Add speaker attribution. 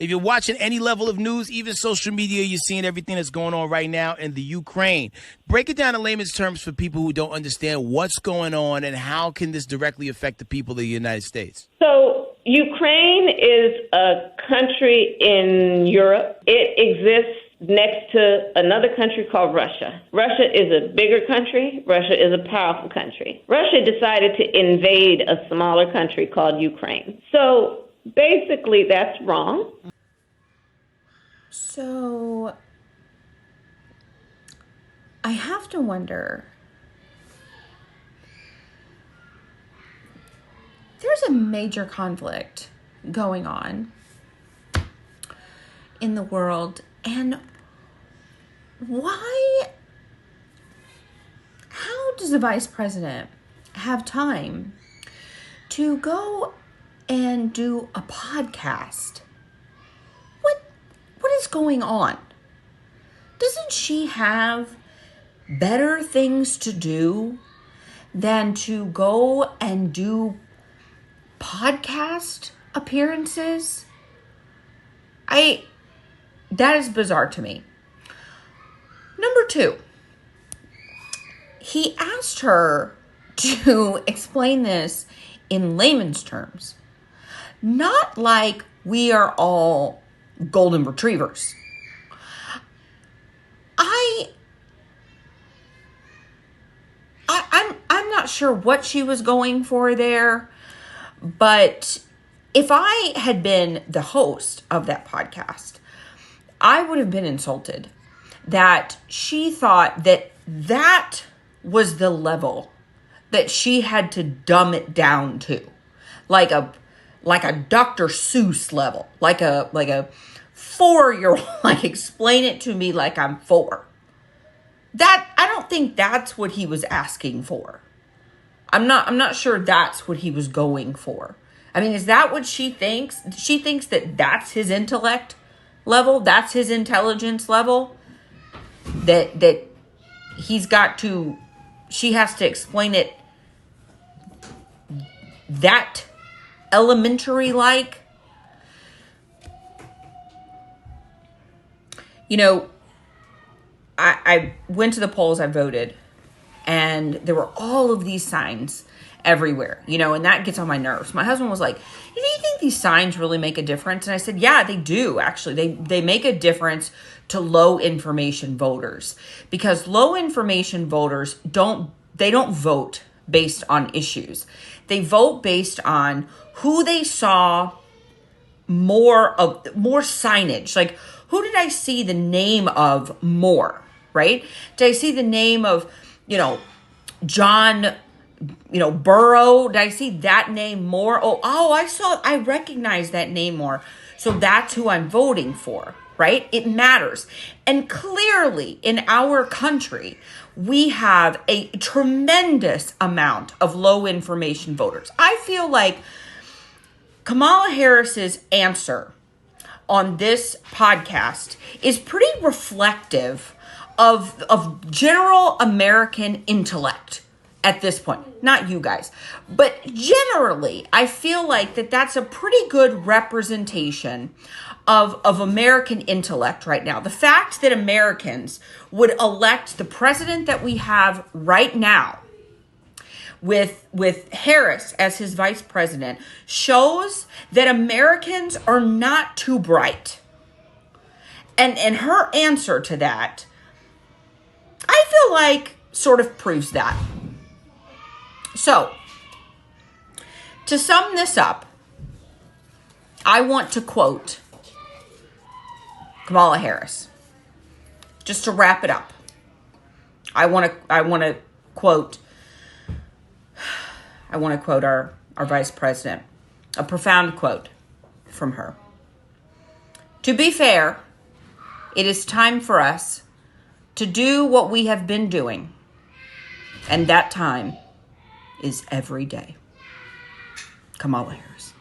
Speaker 1: If you're watching any level of news, even social media, you're seeing everything that's going on right now in the Ukraine. Break it down in layman's terms for people who don't understand what's going on and how can this directly affect the people of the United States.
Speaker 2: So Ukraine is a country in Europe. It exists next to another country called Russia. Russia is a bigger country. Russia is a powerful country. Russia decided to invade a smaller country called Ukraine. So basically, that's wrong.
Speaker 3: So I have to wonder, there's a major conflict going on in the world, and how does the vice president have time to go and do a podcast? What is going on? Doesn't she have better things to do than to go and do podcast appearances? That is bizarre to me. Number 2, he asked her to explain this in layman's terms, not like we are all golden retrievers. I'm not sure what she was going for there, but if I had been the host of that podcast, I would have been insulted that she thought that was the level that she had to dumb it down to, like a Dr. Seuss level, like a 4-year-old, like explain it to me like I'm 4. That, I don't think that's what he was asking for. I'm not sure that's what he was going for. I mean, is that what she thinks? She thinks that that's his intellect level, that's his intelligence level, that she has to explain it that elementary like. You know, I went to the polls, I voted, and there were all of these signs everywhere, and that gets on my nerves. My husband was like, do you think these signs really make a difference? And I said, yeah, they do, actually. They make a difference to low information voters, because low information voters don't vote based on issues. They vote based on who they saw more signage. Like, who did I see the name of more, right? Did I see the name of, John, Burrow? Did I see that name more? I recognize that name more. So that's who I'm voting for, right? It matters. And clearly in our country, we have a tremendous amount of low information voters. I feel like Kamala Harris's answer on this podcast is pretty reflective of general American intellect at this point. Not you guys, but generally, I feel like that's a pretty good representation of American intellect right now. The fact that Americans would elect the president that we have right now with Harris as his vice president shows that Americans are not too bright. And her answer to that, I feel like, sort of proves that. So, to sum this up, I want to quote Kamala Harris. Just to wrap it up. I want to quote our vice president. A profound quote from her. To be fair, it is time for us to do what we have been doing. And that time is every day. Kamala Harris.